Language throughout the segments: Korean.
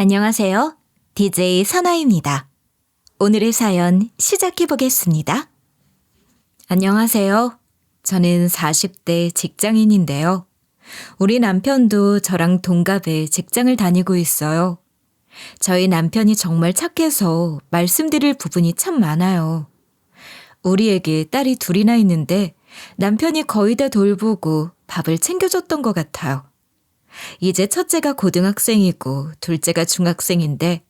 안녕하세요. DJ 선아입니다. 오늘의 사연 시작해 보겠습니다. 안녕하세요. 저는 40대 직장인인데요. 우리 남편도 저랑 동갑에 직장을 다니고 있어요. 저희 남편이 정말 착해서 말씀드릴 부분이 참 많아요. 우리에게 딸이 둘이나 있는데 남편이 거의 다 돌보고 밥을 챙겨줬던 것 같아요. 이제 첫째가 고등학생이고 둘째가 중학생인데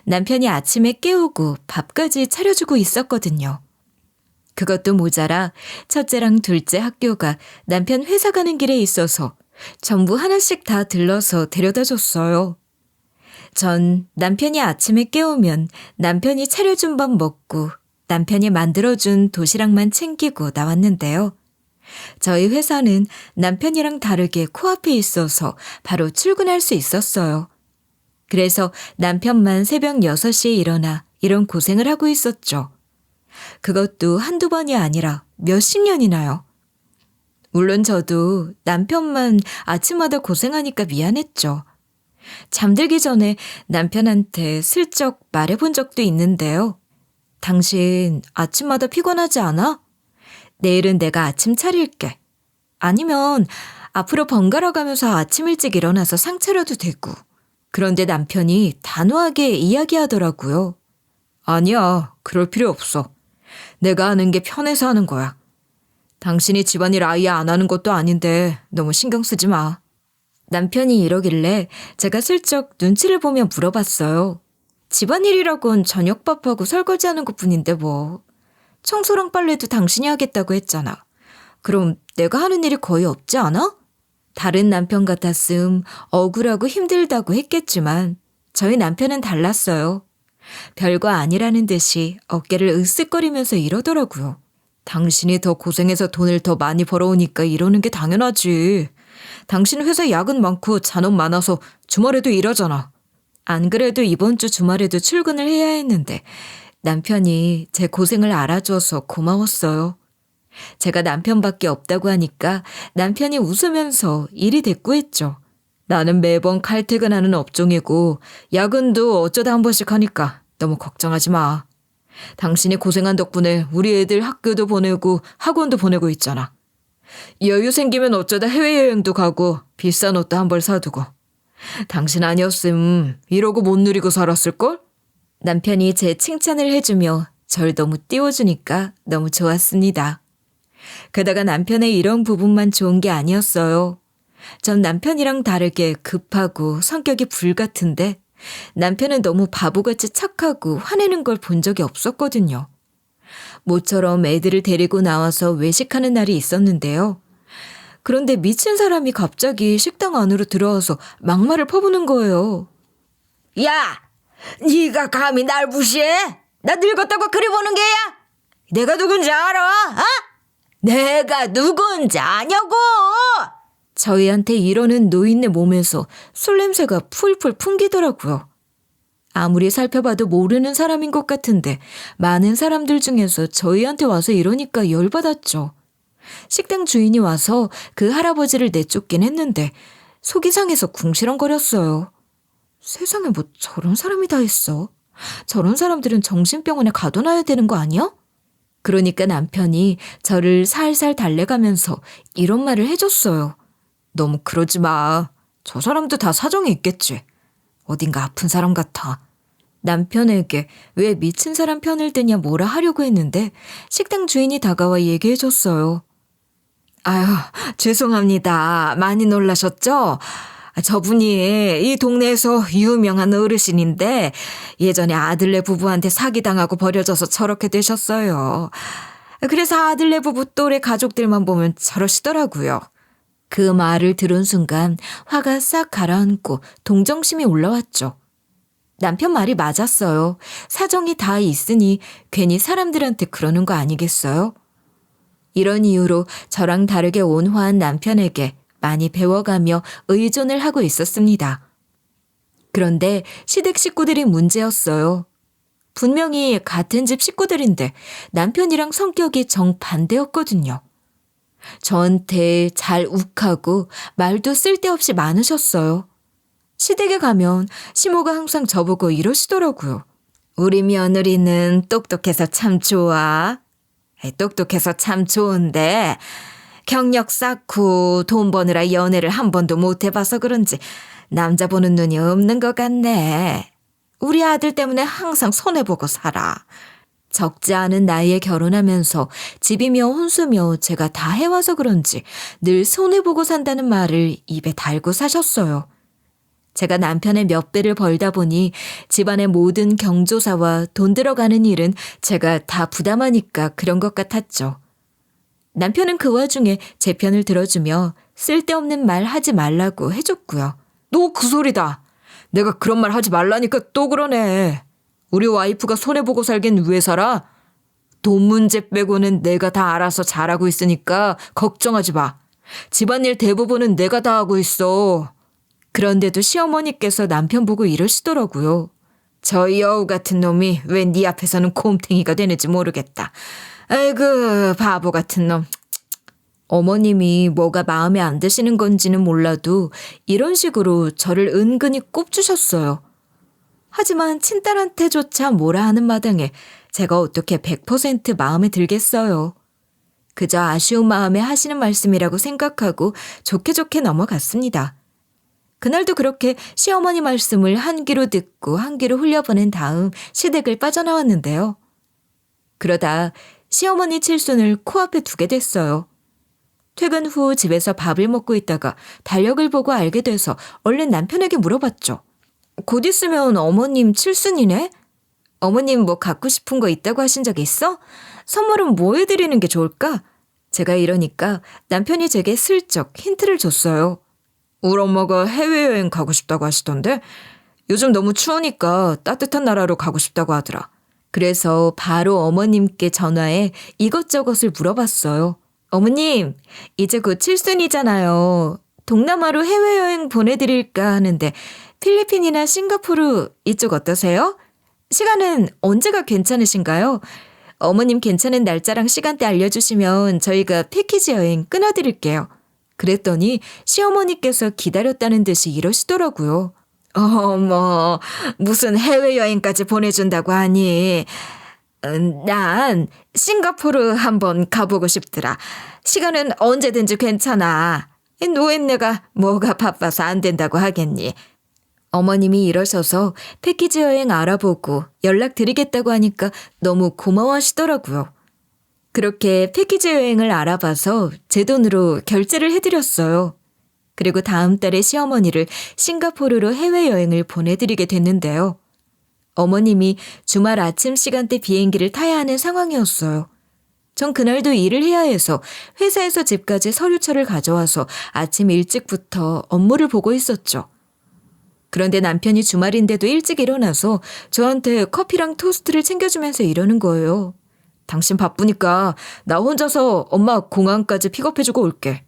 남편이 아침에 깨우고 밥까지 차려주고 있었거든요. 그것도 모자라 첫째랑 둘째 학교가 남편 회사 가는 길에 있어서 전부 하나씩 다 들러서 데려다 줬어요. 전 남편이 아침에 깨우면 남편이 차려준 밥 먹고 남편이 만들어준 도시락만 챙기고 나왔는데요. 저희 회사는 남편이랑 다르게 코앞에 있어서 바로 출근할 수 있었어요. 그래서 남편만 새벽 6시에 일어나 이런 고생을 하고 있었죠. 그것도 한두 번이 아니라 몇십 년이나요. 물론 저도 남편만 아침마다 고생하니까 미안했죠. 잠들기 전에 남편한테 슬쩍 말해본 적도 있는데요. 당신 아침마다 피곤하지 않아? 내일은 내가 아침 차릴게. 아니면 앞으로 번갈아 가면서 아침 일찍 일어나서 상 차려도 되고. 그런데 남편이 단호하게 이야기하더라고요. 아니야, 그럴 필요 없어. 내가 하는 게 편해서 하는 거야. 당신이 집안일 아예 안 하는 것도 아닌데 너무 신경 쓰지 마. 남편이 이러길래 제가 슬쩍 눈치를 보며 물어봤어요. 집안일이라곤 저녁밥하고 설거지하는 것뿐인데 뭐. 청소랑 빨래도 당신이 하겠다고 했잖아. 그럼 내가 하는 일이 거의 없지 않아? 다른 남편 같았음 억울하고 힘들다고 했겠지만 저희 남편은 달랐어요. 별거 아니라는 듯이 어깨를 으쓱거리면서 이러더라고요. 당신이 더 고생해서 돈을 더 많이 벌어오니까 이러는 게 당연하지. 당신 회사 야근 많고 잔업 많아서 주말에도 일하잖아. 안 그래도 이번 주 주말에도 출근을 해야 했는데 남편이 제 고생을 알아줘서 고마웠어요. 제가 남편밖에 없다고 하니까 남편이 웃으면서 일이 대꾸했죠. 나는 매번 칼퇴근하는 업종이고 야근도 어쩌다 한 번씩 하니까 너무 걱정하지 마. 당신이 고생한 덕분에 우리 애들 학교도 보내고 학원도 보내고 있잖아. 여유 생기면 어쩌다 해외여행도 가고 비싼 옷도 한 벌 사두고. 당신 아니었음 이러고 못 누리고 살았을걸? 남편이 제 칭찬을 해주며 절 너무 띄워주니까 너무 좋았습니다. 게다가 남편의 이런 부분만 좋은 게 아니었어요. 전 남편이랑 다르게 급하고 성격이 불같은데 남편은 너무 바보같이 착하고 화내는 걸 본 적이 없었거든요. 모처럼 애들을 데리고 나와서 외식하는 날이 있었는데요. 그런데 미친 사람이 갑자기 식당 안으로 들어와서 막말을 퍼부는 거예요. 야! 네가 감히 날 무시해? 나 늙었다고 그리 보는 게야? 내가 누군지 알아? 어? 내가 누군지 아냐고! 저희한테 이러는 노인네 몸에서 술 냄새가 풀풀 풍기더라고요. 아무리 살펴봐도 모르는 사람인 것 같은데 많은 사람들 중에서 저희한테 와서 이러니까 열받았죠. 식당 주인이 와서 그 할아버지를 내쫓긴 했는데 속이 상해서 궁시렁거렸어요. 세상에 뭐 저런 사람이 다 있어. 저런 사람들은 정신병원에 가둬놔야 되는 거 아니야? 그러니까 남편이 저를 살살 달래가면서 이런 말을 해줬어요. 너무 그러지 마. 저 사람도 다 사정이 있겠지. 어딘가 아픈 사람 같아. 남편에게 왜 미친 사람 편을 드냐 뭐라 하려고 했는데 식당 주인이 다가와 얘기해줬어요. 아유, 죄송합니다. 많이 놀라셨죠? 저분이 이 동네에서 유명한 어르신인데 예전에 아들네 부부한테 사기당하고 버려져서 저렇게 되셨어요. 그래서 아들네 부부 또래 가족들만 보면 저러시더라고요. 그 말을 들은 순간 화가 싹 가라앉고 동정심이 올라왔죠. 남편 말이 맞았어요. 사정이 다 있으니 괜히 사람들한테 그러는 거 아니겠어요? 이런 이유로 저랑 다르게 온화한 남편에게 많이 배워가며 의존을 하고 있었습니다. 그런데 시댁 식구들이 문제였어요. 분명히 같은 집 식구들인데 남편이랑 성격이 정반대였거든요. 저한테 잘 욱하고 말도 쓸데없이 많으셨어요. 시댁에 가면 시모가 항상 저보고 이러시더라고요. 우리 며느리는 똑똑해서 참 좋아. 똑똑해서 참 좋은데 경력 쌓고 돈 버느라 연애를 한 번도 못 해봐서 그런지 남자 보는 눈이 없는 것 같네. 우리 아들 때문에 항상 손해보고 살아. 적지 않은 나이에 결혼하면서 집이며 혼수며 제가 다 해와서 그런지 늘 손해보고 산다는 말을 입에 달고 사셨어요. 제가 남편의 몇 배를 벌다 보니 집안의 모든 경조사와 돈 들어가는 일은 제가 다 부담하니까 그런 것 같았죠. 남편은 그 와중에 제 편을 들어주며 쓸데없는 말 하지 말라고 해줬고요. 너 그 소리다. 내가 그런 말 하지 말라니까 또 그러네. 우리 와이프가 손해보고 살긴 왜 살아? 돈 문제 빼고는 내가 다 알아서 잘하고 있으니까 걱정하지 마. 집안일 대부분은 내가 다 하고 있어. 그런데도 시어머니께서 남편 보고 이러시더라고요. 저 여우 같은 놈이 왜 네 앞에서는 곰탱이가 되는지 모르겠다. 아이고 바보 같은 놈. 어머님이 뭐가 마음에 안 드시는 건지는 몰라도 이런 식으로 저를 은근히 꼽주셨어요. 하지만 친딸한테조차 뭐라 하는 마당에 제가 어떻게 100% 마음에 들겠어요. 그저 아쉬운 마음에 하시는 말씀이라고 생각하고 좋게 좋게 넘어갔습니다. 그날도 그렇게 시어머니 말씀을 한 귀로 듣고 한 귀로 흘려보낸 다음 시댁을 빠져나왔는데요. 그러다 시어머니 칠순을 코앞에 두게 됐어요. 퇴근 후 집에서 밥을 먹고 있다가 달력을 보고 알게 돼서 얼른 남편에게 물어봤죠. 곧 있으면 어머님 칠순이네? 어머님 뭐 갖고 싶은 거 있다고 하신 적 있어? 선물은 뭐 해드리는 게 좋을까? 제가 이러니까 남편이 제게 슬쩍 힌트를 줬어요. 우리 엄마가 해외여행 가고 싶다고 하시던데 요즘 너무 추우니까 따뜻한 나라로 가고 싶다고 하더라. 그래서 바로 어머님께 전화해 이것저것을 물어봤어요. 어머님, 이제 곧 칠순이잖아요. 동남아로 해외여행 보내드릴까 하는데 필리핀이나 싱가포르 이쪽 어떠세요? 시간은 언제가 괜찮으신가요? 어머님 괜찮은 날짜랑 시간대 알려주시면 저희가 패키지 여행 끊어드릴게요. 그랬더니 시어머니께서 기다렸다는 듯이 이러시더라고요. 어머, 무슨 해외여행까지 보내준다고 하니? 난 싱가포르 한번 가보고 싶더라. 시간은 언제든지 괜찮아. 노인네가 뭐가 바빠서 안 된다고 하겠니? 어머님이 이러셔서 패키지 여행 알아보고 연락드리겠다고 하니까 너무 고마워하시더라고요. 그렇게 패키지 여행을 알아봐서 제 돈으로 결제를 해드렸어요. 그리고 다음 달에 시어머니를 싱가포르로 해외여행을 보내드리게 됐는데요. 어머님이 주말 아침 시간대 비행기를 타야 하는 상황이었어요. 전 그날도 일을 해야 해서 회사에서 집까지 서류처를 가져와서 아침 일찍부터 업무를 보고 있었죠. 그런데 남편이 주말인데도 일찍 일어나서 저한테 커피랑 토스트를 챙겨주면서 이러는 거예요. 당신 바쁘니까 나 혼자서 엄마 공항까지 픽업해주고 올게.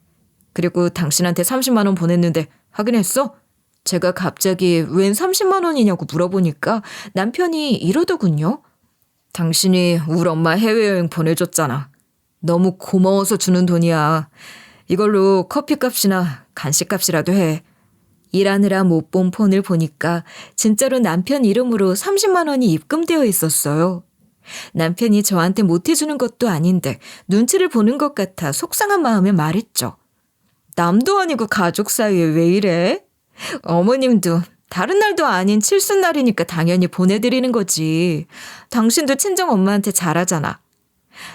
그리고 당신한테 30만 원 보냈는데 확인했어? 제가 갑자기 웬 30만 원이냐고 물어보니까 남편이 이러더군요. 당신이 우리 엄마 해외여행 보내줬잖아. 너무 고마워서 주는 돈이야. 이걸로 커피값이나 간식값이라도 해. 일하느라 못 본 폰을 보니까 진짜로 남편 이름으로 30만 원이 입금되어 있었어요. 남편이 저한테 못해주는 것도 아닌데 눈치를 보는 것 같아 속상한 마음에 말했죠. 남도 아니고 가족 사이에 왜 이래? 어머님도 다른 날도 아닌 칠순날이니까 당연히 보내드리는 거지. 당신도 친정엄마한테 잘하잖아.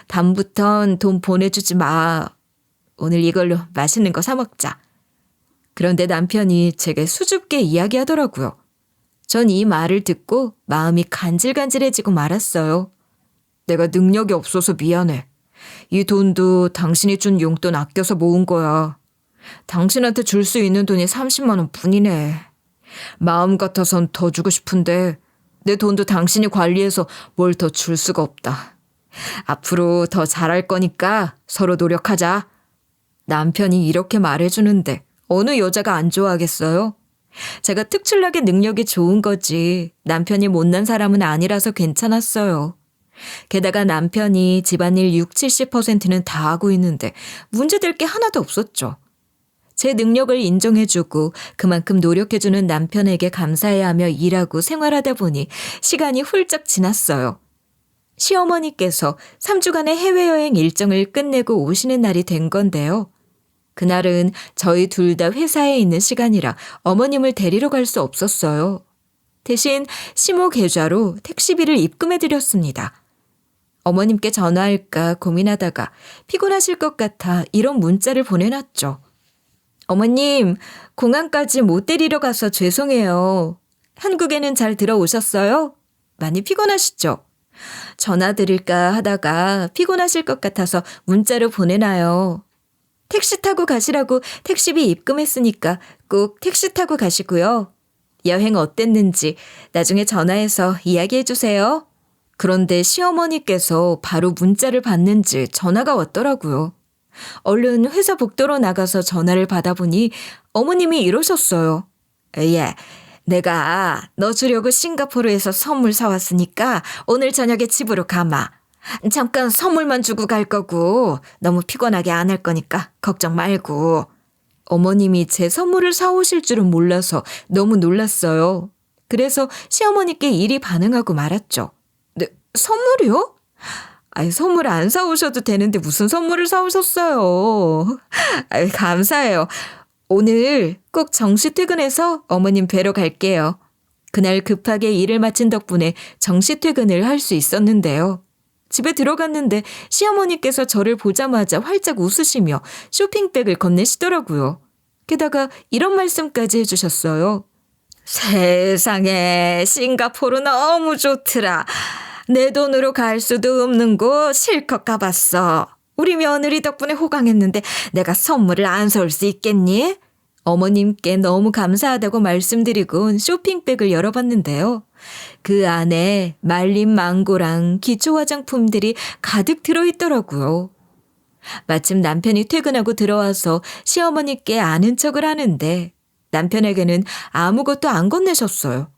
다음부턴 돈 보내주지 마. 오늘 이걸로 맛있는 거 사 먹자. 그런데 남편이 제게 수줍게 이야기하더라고요. 전 이 말을 듣고 마음이 간질간질해지고 말았어요. 내가 능력이 없어서 미안해. 이 돈도 당신이 준 용돈 아껴서 모은 거야. 당신한테 줄 수 있는 돈이 30만 원 뿐이네. 마음 같아선 더 주고 싶은데 내 돈도 당신이 관리해서 뭘 더 줄 수가 없다. 앞으로 더 잘할 거니까 서로 노력하자. 남편이 이렇게 말해주는데 어느 여자가 안 좋아하겠어요? 제가 특출나게 능력이 좋은 거지 남편이 못난 사람은 아니라서 괜찮았어요. 게다가 남편이 집안일 60, 70%는 다 하고 있는데 문제될 게 하나도 없었죠. 제 능력을 인정해주고 그만큼 노력해주는 남편에게 감사해야 하며 일하고 생활하다 보니 시간이 훌쩍 지났어요. 시어머니께서 3주간의 해외여행 일정을 끝내고 오시는 날이 된 건데요. 그날은 저희 둘 다 회사에 있는 시간이라 어머님을 데리러 갈 수 없었어요. 대신 시모 계좌로 택시비를 입금해드렸습니다. 어머님께 전화할까 고민하다가 피곤하실 것 같아 이런 문자를 보내놨죠. 어머님, 공항까지 못 데리러 가서 죄송해요. 한국에는 잘 들어오셨어요? 많이 피곤하시죠? 전화 드릴까 하다가 피곤하실 것 같아서 문자로 보내놔요. 택시 타고 가시라고 택시비 입금했으니까 꼭 택시 타고 가시고요. 여행 어땠는지 나중에 전화해서 이야기해 주세요. 그런데 시어머니께서 바로 문자를 받는지 전화가 왔더라고요. 얼른 회사 복도로 나가서 전화를 받아보니 어머님이 이러셨어요. 예, 내가 너 주려고 싱가포르에서 선물 사왔으니까 오늘 저녁에 집으로 가마. 잠깐 선물만 주고 갈 거고 너무 피곤하게 안 할 거니까 걱정 말고. 어머님이 제 선물을 사오실 줄은 몰라서 너무 놀랐어요. 그래서 시어머니께 일이 반응하고 말았죠. 네, 선물이요? 아니, 선물 안 사오셔도 되는데 무슨 선물을 사오셨어요? 아이, 감사해요. 오늘 꼭 정시 퇴근해서 어머님 뵈러 갈게요. 그날 급하게 일을 마친 덕분에 정시 퇴근을 할 수 있었는데요. 집에 들어갔는데 시어머니께서 저를 보자마자 활짝 웃으시며 쇼핑백을 건네시더라고요. 게다가 이런 말씀까지 해주셨어요. 세상에, 싱가포르 너무 좋더라. 내 돈으로 갈 수도 없는 곳 실컷 가봤어. 우리 며느리 덕분에 호강했는데 내가 선물을 안 사올 수 있겠니? 어머님께 너무 감사하다고 말씀드리고 쇼핑백을 열어봤는데요. 그 안에 말린 망고랑 기초 화장품들이 가득 들어있더라고요. 마침 남편이 퇴근하고 들어와서 시어머니께 아는 척을 하는데 남편에게는 아무것도 안 건네셨어요.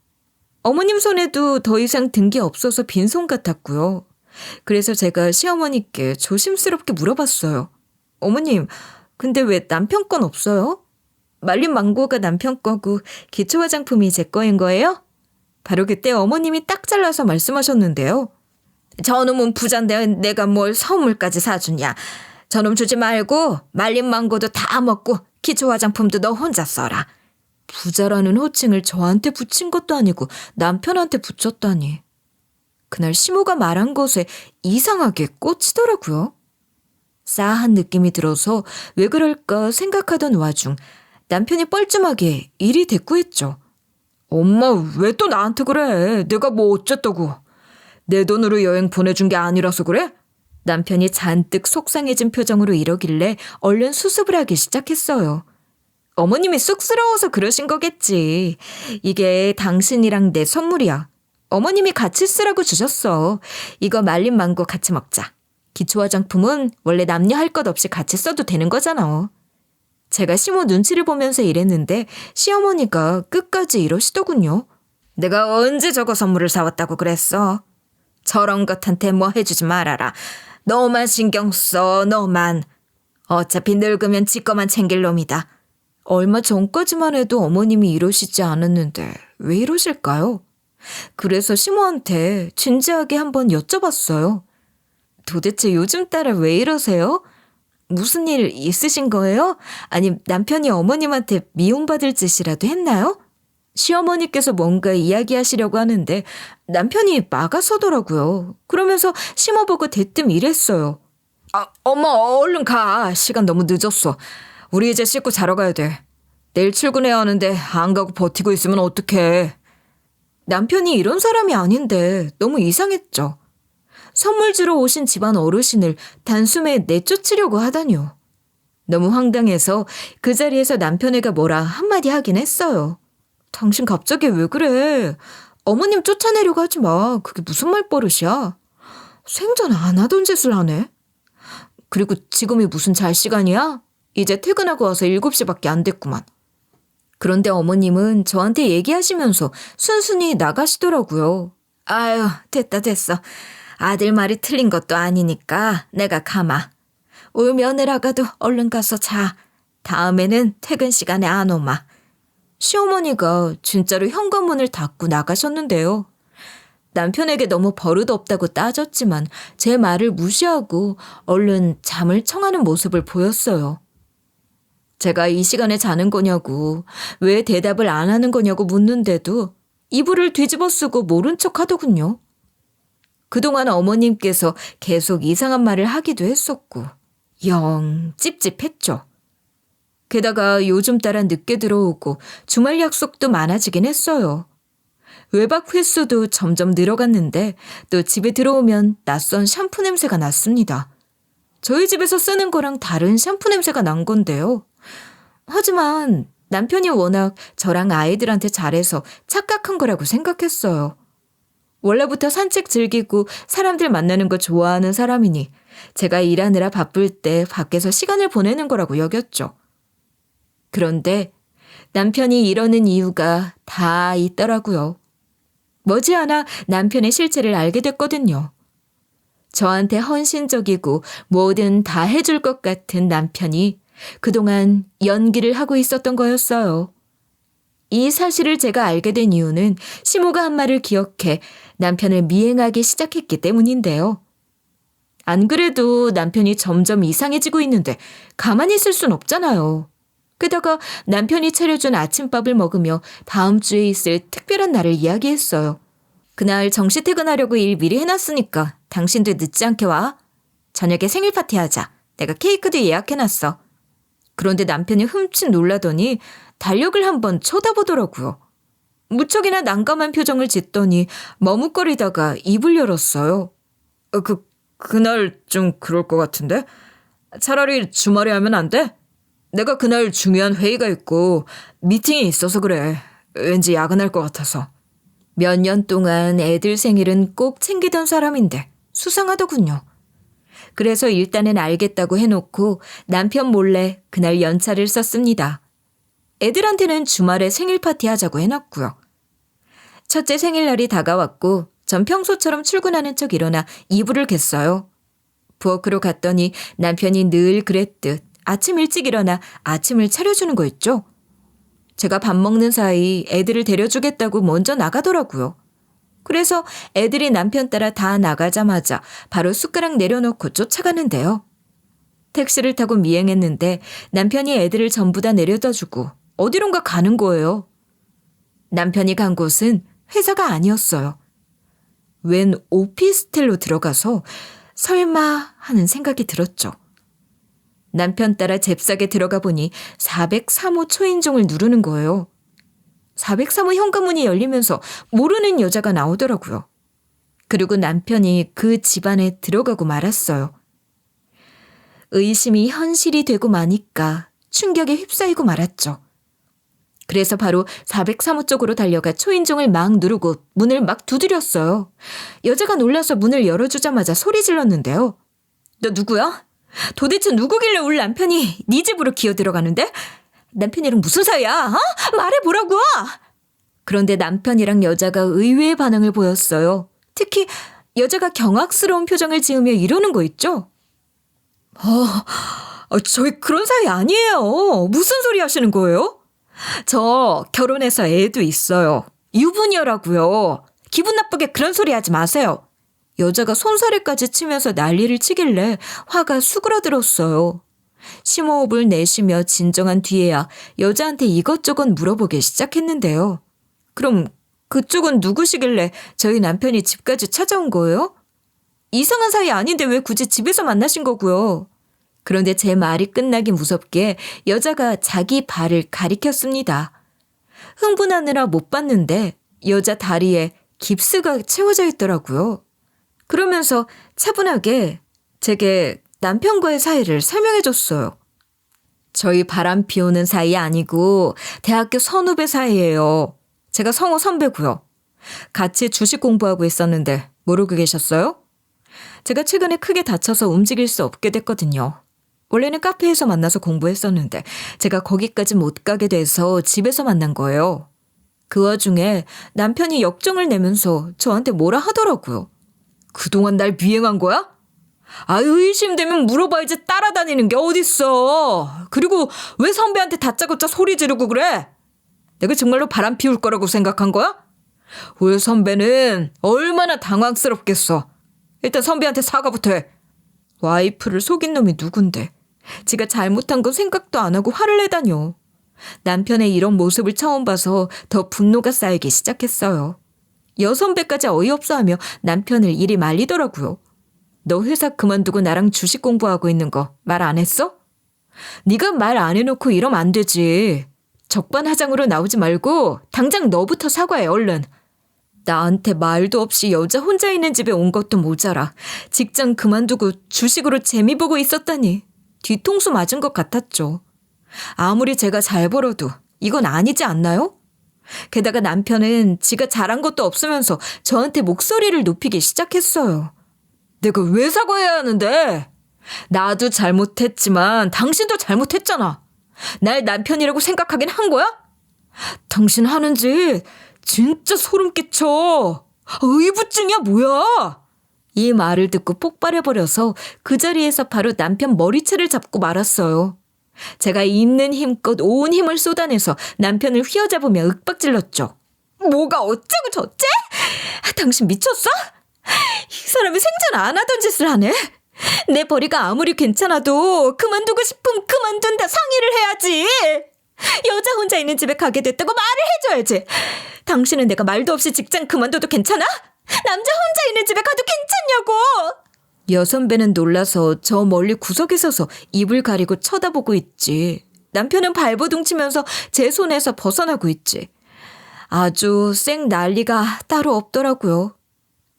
어머님 손에도 더 이상 든 게 없어서 빈손 같았고요. 그래서 제가 시어머니께 조심스럽게 물어봤어요. 어머님, 근데 왜 남편 건 없어요? 말린 망고가 남편 거고 기초 화장품이 제 거인 거예요? 바로 그때 어머님이 딱 잘라서 말씀하셨는데요. 저놈은 부잔데 내가 뭘 선물까지 사주냐. 저놈 주지 말고 말린 망고도 다 먹고 기초 화장품도 너 혼자 써라. 부자라는 호칭을 저한테 붙인 것도 아니고 남편한테 붙였다니. 그날 시모가 말한 것에 이상하게 꽂히더라고요. 싸한 느낌이 들어서 왜 그럴까 생각하던 와중 남편이 뻘쭘하게 일이 대꾸했죠. 엄마, 왜 또 나한테 그래? 내가 뭐 어쨌다고. 내 돈으로 여행 보내준 게 아니라서 그래? 남편이 잔뜩 속상해진 표정으로 이러길래 얼른 수습을 하기 시작했어요. 어머님이 쑥스러워서 그러신 거겠지. 이게 당신이랑 내 선물이야. 어머님이 같이 쓰라고 주셨어. 이거 말린 망고 같이 먹자. 기초 화장품은 원래 남녀 할 것 없이 같이 써도 되는 거잖아. 제가 시모 눈치를 보면서 이랬는데 시어머니가 끝까지 이러시더군요. 내가 언제 저거 선물을 사왔다고 그랬어? 저런 것한테 뭐 해주지 말아라. 너만 신경 써, 너만. 어차피 늙으면 지 거만 챙길 놈이다. 얼마 전까지만 해도 어머님이 이러시지 않았는데 왜 이러실까요? 그래서 시모한테 진지하게 한번 여쭤봤어요. 도대체 요즘 따라 왜 이러세요? 무슨 일 있으신 거예요? 아니, 남편이 어머님한테 미움받을 짓이라도 했나요? 시어머니께서 뭔가 이야기하시려고 하는데 남편이 막아서더라고요. 그러면서 시모 보고 대뜸 이랬어요. 엄마 얼른 가. 시간 너무 늦었어. 우리 이제 씻고 자러 가야 돼. 내일 출근해야 하는데 안 가고 버티고 있으면 어떡해. 남편이 이런 사람이 아닌데 너무 이상했죠. 선물 주러 오신 집안 어르신을 단숨에 내쫓으려고 하다니요. 너무 황당해서 그 자리에서 남편애가 뭐라 한마디 하긴 했어요. 당신 갑자기 왜 그래? 어머님 쫓아내려고 하지 마. 그게 무슨 말버릇이야? 생전 안 하던 짓을 하네. 그리고 지금이 무슨 잘 시간이야? 이제 퇴근하고 와서 7시밖에 안 됐구만. 그런데 어머님은 저한테 얘기하시면서 순순히 나가시더라고요. 아유, 됐어. 아들 말이 틀린 것도 아니니까 내가 가마. 올 며느라가도 얼른 가서 자. 다음에는 퇴근 시간에 안 오마. 시어머니가 진짜로 현관문을 닫고 나가셨는데요. 남편에게 너무 버릇없다고 따졌지만 제 말을 무시하고 얼른 잠을 청하는 모습을 보였어요. 제가 이 시간에 자는 거냐고, 왜 대답을 안 하는 거냐고 묻는데도 이불을 뒤집어 쓰고 모른 척 하더군요. 그동안 어머님께서 계속 이상한 말을 하기도 했었고 영 찝찝했죠. 게다가 요즘 따라 늦게 들어오고 주말 약속도 많아지긴 했어요. 외박 횟수도 점점 늘어갔는데 또 집에 들어오면 낯선 샴푸 냄새가 났습니다. 저희 집에서 쓰는 거랑 다른 샴푸 냄새가 난 건데요. 하지만 남편이 워낙 저랑 아이들한테 잘해서 착각한 거라고 생각했어요. 원래부터 산책 즐기고 사람들 만나는 거 좋아하는 사람이니 제가 일하느라 바쁠 때 밖에서 시간을 보내는 거라고 여겼죠. 그런데 남편이 이러는 이유가 다 있더라고요. 머지않아 남편의 실체를 알게 됐거든요. 저한테 헌신적이고 뭐든 다 해줄 것 같은 남편이 그동안 연기를 하고 있었던 거였어요. 이 사실을 제가 알게 된 이유는 시모가 한 말을 기억해 남편을 미행하기 시작했기 때문인데요. 안 그래도 남편이 점점 이상해지고 있는데 가만히 있을 순 없잖아요. 게다가 남편이 차려준 아침밥을 먹으며 다음 주에 있을 특별한 날을 이야기했어요. 그날 정시 퇴근하려고 일 미리 해놨으니까 당신도 늦지 않게 와. 저녁에 생일 파티 하자. 내가 케이크도 예약해놨어. 그런데 남편이 흠칫 놀라더니 달력을 한번 쳐다보더라고요. 무척이나 난감한 표정을 짓더니 머뭇거리다가 입을 열었어요. 그날 좀 그럴 것 같은데? 차라리 주말에 하면 안 돼? 내가 그날 중요한 회의가 있고 미팅이 있어서 그래. 왠지 야근할 것 같아서. 몇 년 동안 애들 생일은 꼭 챙기던 사람인데 수상하더군요. 그래서 일단은 알겠다고 해놓고 남편 몰래 그날 연차를 썼습니다. 애들한테는 주말에 생일 파티 하자고 해놨고요. 첫째 생일날이 다가왔고 전 평소처럼 출근하는 척 일어나 이불을 갰어요. 부엌으로 갔더니 남편이 늘 그랬듯 아침 일찍 일어나 아침을 차려주는 거 있죠. 제가 밥 먹는 사이 애들을 데려주겠다고 먼저 나가더라고요. 그래서 애들이 남편 따라 다 나가자마자 바로 숟가락 내려놓고 쫓아가는데요. 택시를 타고 미행했는데 남편이 애들을 전부 다 내려다주고 어디론가 가는 거예요. 남편이 간 곳은 회사가 아니었어요. 웬 오피스텔로 들어가서 설마 하는 생각이 들었죠. 남편 따라 잽싸게 들어가 보니 403호 초인종을 누르는 거예요. 403호 현관문이 열리면서 모르는 여자가 나오더라고요. 그리고 남편이 그 집안에 들어가고 말았어요. 의심이 현실이 되고 마니까 충격에 휩싸이고 말았죠. 그래서 바로 403호 쪽으로 달려가 초인종을 막 누르고 문을 막 두드렸어요. 여자가 놀라서 문을 열어주자마자 소리 질렀는데요. 너 누구야? 도대체 누구길래 우리 남편이 네 집으로 기어들어가는데? 남편이랑 무슨 사이야? 말해보라고! 그런데 남편이랑 여자가 의외의 반응을 보였어요. 특히 여자가 경악스러운 표정을 지으며 이러는 거 있죠? 저희 그런 사이 아니에요. 무슨 소리 하시는 거예요? 저 결혼해서 애도 있어요. 유부녀라고요. 기분 나쁘게 그런 소리 하지 마세요. 여자가 손사래까지 치면서 난리를 치길래 화가 수그러들었어요. 심호흡을 내쉬며 진정한 뒤에야 여자한테 이것저것 물어보기 시작했는데요. 그럼 그쪽은 누구시길래 저희 남편이 집까지 찾아온 거예요? 이상한 사이 아닌데 왜 굳이 집에서 만나신 거고요? 그런데 제 말이 끝나기 무섭게 여자가 자기 발을 가리켰습니다. 흥분하느라 못 봤는데 여자 다리에 깁스가 채워져 있더라고요. 그러면서 차분하게 제게 남편과의 사이를 설명해줬어요. 저희 바람 피우는 사이 아니고 대학교 선후배 사이예요. 제가 성우 선배고요. 같이 주식 공부하고 있었는데 모르고 계셨어요? 제가 최근에 크게 다쳐서 움직일 수 없게 됐거든요. 원래는 카페에서 만나서 공부했었는데 제가 거기까지 못 가게 돼서 집에서 만난 거예요. 그 와중에 남편이 역정을 내면서 저한테 뭐라 하더라고요. 그동안 날 미행한 거야? 의심되면 물어봐야지 따라다니는 게 어딨어. 그리고 왜 선배한테 다짜고짜 소리 지르고 그래? 내가 정말로 바람 피울 거라고 생각한 거야? 우리 선배는 얼마나 당황스럽겠어. 일단 선배한테 사과부터 해. 와이프를 속인 놈이 누군데. 지가 잘못한 거 생각도 안 하고 화를 내다녀. 남편의 이런 모습을 처음 봐서 더 분노가 쌓이기 시작했어요. 여선배까지 어이없어하며 남편을 이리 말리더라고요. 너 회사 그만두고 나랑 주식 공부하고 있는 거 말 안 했어? 네가 말 안 해놓고 이러면 안 되지. 적반하장으로 나오지 말고 당장 너부터 사과해 얼른. 나한테 말도 없이 여자 혼자 있는 집에 온 것도 모자라 직장 그만두고 주식으로 재미 보고 있었다니 뒤통수 맞은 것 같았죠. 아무리 제가 잘 벌어도 이건 아니지 않나요? 게다가 남편은 지가 잘한 것도 없으면서 저한테 목소리를 높이기 시작했어요. 내가 왜 사과해야 하는데? 나도 잘못했지만 당신도 잘못했잖아. 날 남편이라고 생각하긴 한 거야? 당신 하는 짓 진짜 소름 끼쳐. 의부증이야 뭐야? 이 말을 듣고 폭발해버려서 그 자리에서 바로 남편 머리채를 잡고 말았어요. 제가 있는 힘껏 온 힘을 쏟아내서 남편을 휘어잡으며 윽박질렀죠. 뭐가 어쩌고 저째? 당신 미쳤어? 이 사람이 생전 안 하던 짓을 하네. 내 벌이가 아무리 괜찮아도 그만두고 싶으면 그만둔다 상의를 해야지. 여자 혼자 있는 집에 가게 됐다고 말을 해줘야지. 당신은 내가 말도 없이 직장 그만둬도 괜찮아? 남자 혼자 있는 집에 가도 괜찮냐고. 여선배는 놀라서 저 멀리 구석에 서서 입을 가리고 쳐다보고 있지. 남편은 발버둥 치면서 제 손에서 벗어나고 있지. 아주 쌩 난리가 따로 없더라고요.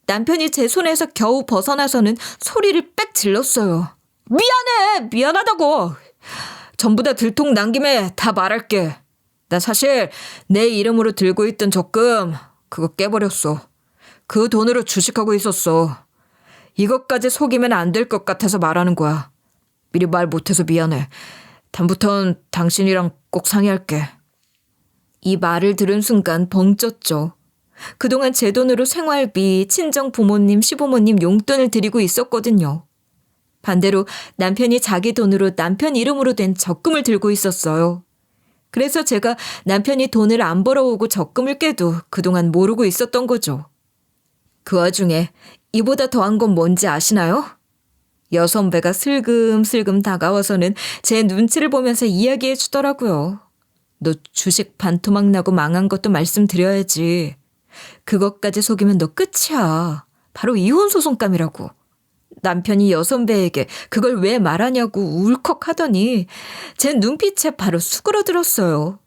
남편이 제 손에서 겨우 벗어나서는 소리를 빽 질렀어요. 미안해! 미안하다고! 전부 다 들통 난 김에 다 말할게. 나 사실 내 이름으로 들고 있던 적금 그거 깨버렸어. 그 돈으로 주식하고 있었어. 이것까지 속이면 안 될 것 같아서 말하는 거야. 미리 말 못해서 미안해. 다음부턴 당신이랑 꼭 상의할게. 이 말을 들은 순간 벙 쪘죠. 그동안 제 돈으로 생활비, 친정 부모님, 시부모님 용돈을 드리고 있었거든요. 반대로 남편이 자기 돈으로 남편 이름으로 된 적금을 들고 있었어요. 그래서 제가 남편이 돈을 안 벌어오고 적금을 깨도 그동안 모르고 있었던 거죠. 그 와중에 이보다 더한 건 뭔지 아시나요? 여선배가 슬금슬금 다가와서는 제 눈치를 보면서 이야기해 주더라고요. 너 주식 반토막 나고 망한 것도 말씀드려야지. 그것까지 속이면 너 끝이야. 바로 이혼 소송감이라고. 남편이 여선배에게 그걸 왜 말하냐고 울컥하더니 제 눈빛에 바로 수그러들었어요.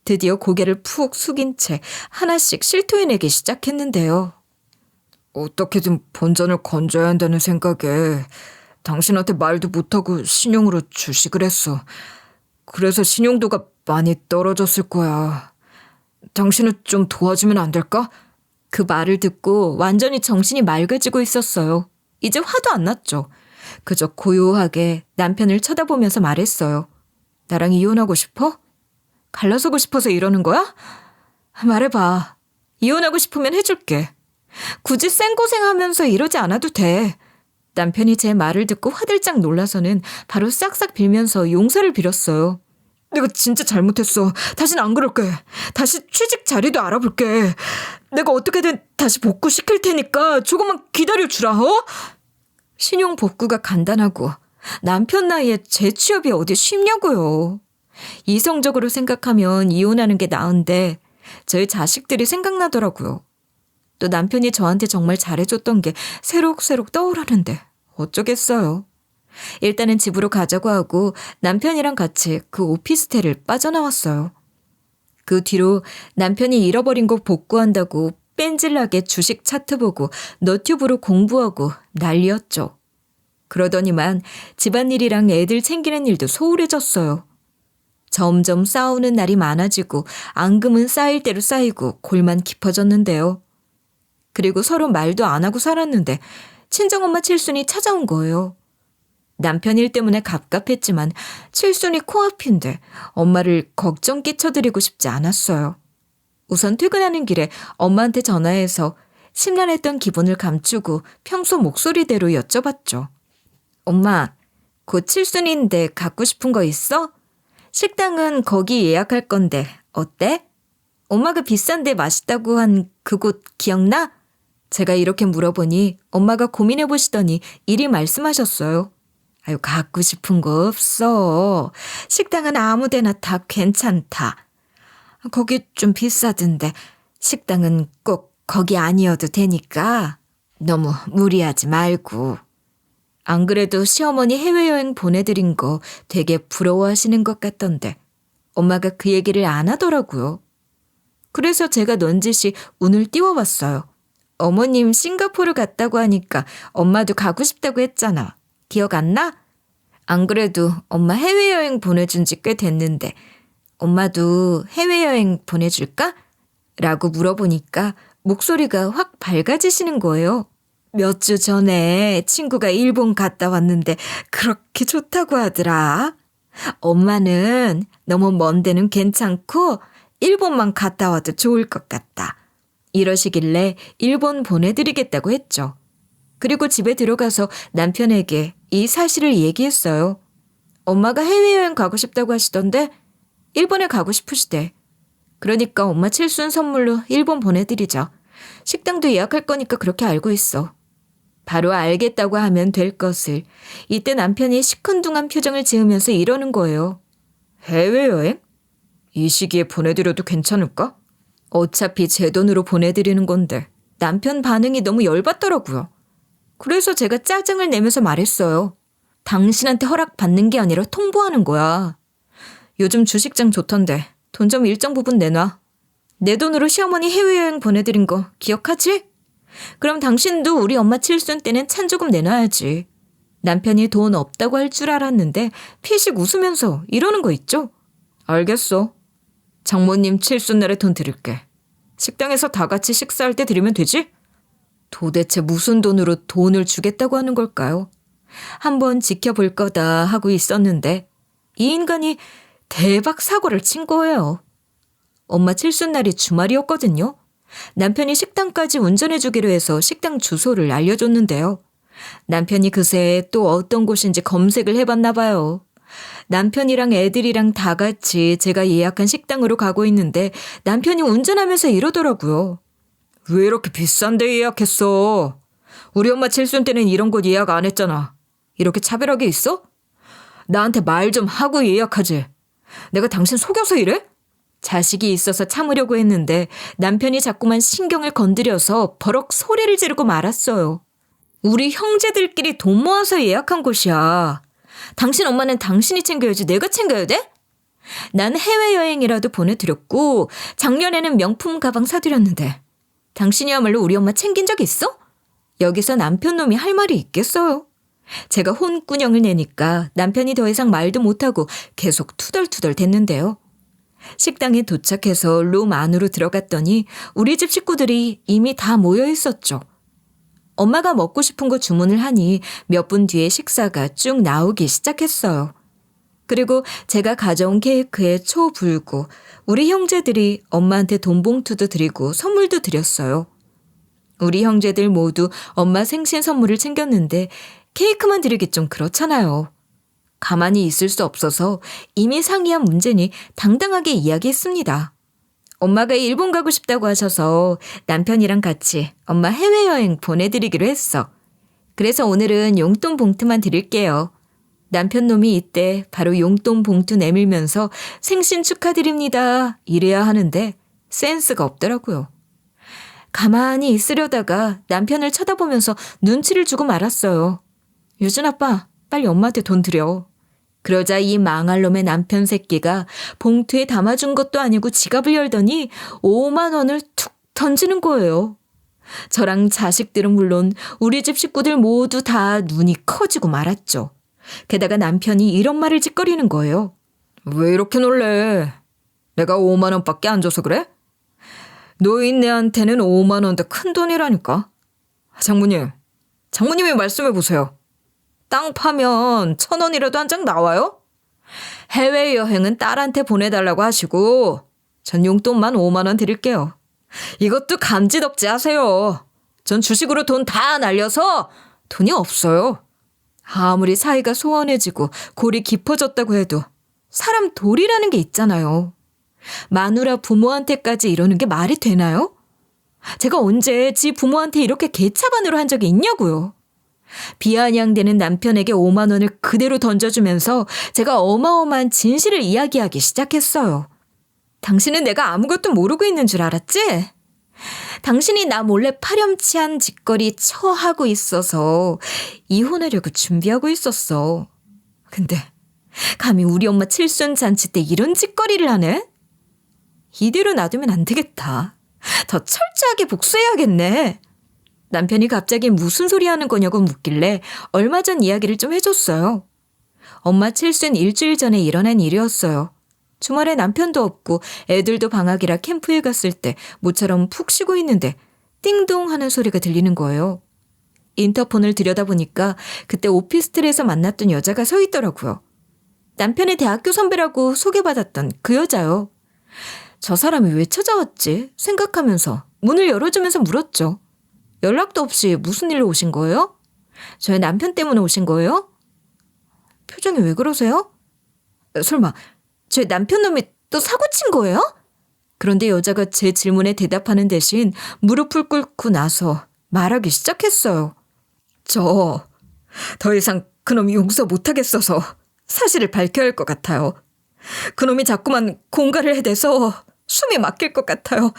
드디어 고개를 푹 숙인 채 하나씩 실토해내기 시작했는데요. 어떻게든 본전을 건져야 한다는 생각에 당신한테 말도 못하고 신용으로 주식을 했어. 그래서 신용도가 많이 떨어졌을 거야. 당신은 좀 도와주면 안 될까? 그 말을 듣고 완전히 정신이 맑아지고 있었어요. 이제 화도 안 났죠. 그저 고요하게 남편을 쳐다보면서 말했어요. 나랑 이혼하고 싶어? 갈라서고 싶어서 이러는 거야? 말해봐. 이혼하고 싶으면 해줄게. 굳이 생고생하면서 이러지 않아도 돼. 남편이 제 말을 듣고 화들짝 놀라서는 바로 싹싹 빌면서 용서를 빌었어요. 내가 진짜 잘못했어. 다신 안 그럴게. 다시 취직 자리도 알아볼게. 내가 어떻게든 다시 복구시킬 테니까 조금만 기다려주라. 신용 복구가 간단하고 남편 나이에 재취업이 어디 쉽냐고요. 이성적으로 생각하면 이혼하는 게 나은데 저희 자식들이 생각나더라고요. 또 남편이 저한테 정말 잘해줬던 게 새록새록 떠오르는데 어쩌겠어요. 일단은 집으로 가자고 하고 남편이랑 같이 그 오피스텔을 빠져나왔어요. 그 뒤로 남편이 잃어버린 거 복구한다고 뺀질나게 주식 차트 보고 너튜브로 공부하고 난리였죠. 그러더니만 집안일이랑 애들 챙기는 일도 소홀해졌어요. 점점 싸우는 날이 많아지고 앙금은 쌓일 대로 쌓이고 골만 깊어졌는데요. 그리고 서로 말도 안 하고 살았는데 친정엄마 칠순이 찾아온 거예요. 남편 일 때문에 갑갑했지만 칠순이 코앞인데 엄마를 걱정 끼쳐드리고 싶지 않았어요. 우선 퇴근하는 길에 엄마한테 전화해서 심란했던 기분을 감추고 평소 목소리대로 여쭤봤죠. 엄마, 곧 칠순인데 갖고 싶은 거 있어? 식당은 거기 예약할 건데 어때? 엄마가 비싼데 맛있다고 한 그곳 기억나? 제가 이렇게 물어보니 엄마가 고민해 보시더니 이리 말씀하셨어요. 아유, 갖고 싶은 거 없어. 식당은 아무 데나 다 괜찮다. 거기 좀 비싸던데 식당은 꼭 거기 아니어도 되니까 너무 무리하지 말고. 안 그래도 시어머니 해외여행 보내드린 거 되게 부러워하시는 것 같던데 엄마가 그 얘기를 안 하더라고요. 그래서 제가 넌지시 운을 띄워봤어요. 어머님 싱가포르 갔다고 하니까 엄마도 가고 싶다고 했잖아. 기억 안 나? 안 그래도 엄마 해외여행 보내준 지 꽤 됐는데 엄마도 해외여행 보내줄까? 라고 물어보니까 목소리가 확 밝아지시는 거예요. 몇 주 전에 친구가 일본 갔다 왔는데 그렇게 좋다고 하더라. 엄마는 너무 먼 데는 괜찮고 일본만 갔다 와도 좋을 것 같다. 이러시길래 일본 보내드리겠다고 했죠. 그리고 집에 들어가서 남편에게 이 사실을 얘기했어요. 엄마가 해외여행 가고 싶다고 하시던데 일본에 가고 싶으시대. 그러니까 엄마 칠순 선물로 일본 보내드리자. 식당도 예약할 거니까 그렇게 알고 있어. 바로 알겠다고 하면 될 것을 이때 남편이 시큰둥한 표정을 지으면서 이러는 거예요. 해외여행? 이 시기에 보내드려도 괜찮을까? 어차피 제 돈으로 보내드리는 건데 남편 반응이 너무 열받더라고요. 그래서 제가 짜증을 내면서 말했어요. 당신한테 허락받는 게 아니라 통보하는 거야. 요즘 주식장 좋던데 돈 좀 일정 부분 내놔. 내 돈으로 시어머니 해외여행 보내드린 거 기억하지? 그럼 당신도 우리 엄마 칠순 때는 찬 조금 내놔야지. 남편이 돈 없다고 할 줄 알았는데 피식 웃으면서 이러는 거 있죠? 알겠어. 장모님 칠순 날에 돈 드릴게. 식당에서 다 같이 식사할 때 드리면 되지? 도대체 무슨 돈으로 돈을 주겠다고 하는 걸까요? 한번 지켜볼 거다 하고 있었는데 이 인간이 대박 사고를 친 거예요. 엄마 칠순날이 주말이었거든요. 남편이 식당까지 운전해 주기로 해서 식당 주소를 알려줬는데요. 남편이 그새 또 어떤 곳인지 검색을 해봤나 봐요. 남편이랑 애들이랑 다 같이 제가 예약한 식당으로 가고 있는데 남편이 운전하면서 이러더라고요. 왜 이렇게 비싼 데 예약했어? 우리 엄마 칠순 때는 이런 곳 예약 안 했잖아. 이렇게 차별하게 있어? 나한테 말 좀 하고 예약하지. 내가 당신 속여서 이래? 자식이 있어서 참으려고 했는데 남편이 자꾸만 신경을 건드려서 버럭 소리를 지르고 말았어요. 우리 형제들끼리 돈 모아서 예약한 곳이야. 당신 엄마는 당신이 챙겨야지 내가 챙겨야 돼? 난 해외여행이라도 보내드렸고 작년에는 명품 가방 사드렸는데 당신이야말로 우리 엄마 챙긴 적 있어? 여기서 남편 놈이 할 말이 있겠어요? 제가 혼꾸녕을 내니까 남편이 더 이상 말도 못하고 계속 투덜투덜 댔는데요. 식당에 도착해서 룸 안으로 들어갔더니 우리 집 식구들이 이미 다 모여 있었죠. 엄마가 먹고 싶은 거 주문을 하니 몇 분 뒤에 식사가 쭉 나오기 시작했어요. 그리고 제가 가져온 케이크에 초 불고 우리 형제들이 엄마한테 돈 봉투도 드리고 선물도 드렸어요. 우리 형제들 모두 엄마 생신 선물을 챙겼는데 케이크만 드리기 좀 그렇잖아요. 가만히 있을 수 없어서 이미 상의한 문제니 당당하게 이야기했습니다. 엄마가 일본 가고 싶다고 하셔서 남편이랑 같이 엄마 해외여행 보내드리기로 했어. 그래서 오늘은 용돈 봉투만 드릴게요. 남편 놈이 이때 바로 용돈 봉투 내밀면서 생신 축하드립니다. 이래야 하는데 센스가 없더라고요. 가만히 있으려다가 남편을 쳐다보면서 눈치를 주고 말았어요. 유준 아빠, 빨리 엄마한테 돈 드려. 그러자 이 망할 놈의 남편 새끼가 봉투에 담아준 것도 아니고 지갑을 열더니 5만 원을 툭 던지는 거예요. 저랑 자식들은 물론 우리 집 식구들 모두 다 눈이 커지고 말았죠. 게다가 남편이 이런 말을 짓거리는 거예요. 왜 이렇게 놀래? 내가 5만 원밖에 안 줘서 그래? 노인네한테는 5만 원도 큰 돈이라니까. 장모님이 말씀해 보세요. 땅 파면 1,000원이라도 한 장 나와요? 해외여행은 딸한테 보내달라고 하시고 전 용돈만 5만 원 드릴게요. 이것도 감지덕지 하세요. 전 주식으로 돈 다 날려서 돈이 없어요. 아무리 사이가 소원해지고 골이 깊어졌다고 해도 사람 도리라는 게 있잖아요. 마누라 부모한테까지 이러는 게 말이 되나요? 제가 언제 지 부모한테 이렇게 개차반으로 한 적이 있냐고요. 비아냥대는 남편에게 5만 원을 그대로 던져주면서 제가 어마어마한 진실을 이야기하기 시작했어요. 당신은 내가 아무것도 모르고 있는 줄 알았지? 당신이 나 몰래 파렴치한 짓거리 처하고 있어서 이혼하려고 준비하고 있었어. 근데 감히 우리 엄마 칠순잔치 때 이런 짓거리를 하네? 이대로 놔두면 안 되겠다. 더 철저하게 복수해야겠네. 남편이 갑자기 무슨 소리 하는 거냐고 묻길래 얼마 전 이야기를 좀 해줬어요. 엄마 칠순 일주일 전에 일어난 일이었어요. 주말에 남편도 없고 애들도 방학이라 캠프에 갔을 때 모처럼 푹 쉬고 있는데 띵동 하는 소리가 들리는 거예요. 인터폰을 들여다보니까 그때 오피스텔에서 만났던 여자가 서 있더라고요. 남편의 대학교 선배라고 소개받았던 그 여자요. 저 사람이 왜 찾아왔지 생각하면서 문을 열어주면서 물었죠. 연락도 없이 무슨 일로 오신 거예요? 저희 남편 때문에 오신 거예요? 표정이 왜 그러세요? 설마 제 남편 놈이 또 사고 친 거예요? 그런데 여자가 제 질문에 대답하는 대신 무릎을 꿇고 나서 말하기 시작했어요. 저 더 이상 그놈이 용서 못하겠어서 사실을 밝혀야 할 것 같아요. 그놈이 자꾸만 공갈을 해대서 숨이 막힐 것 같아요.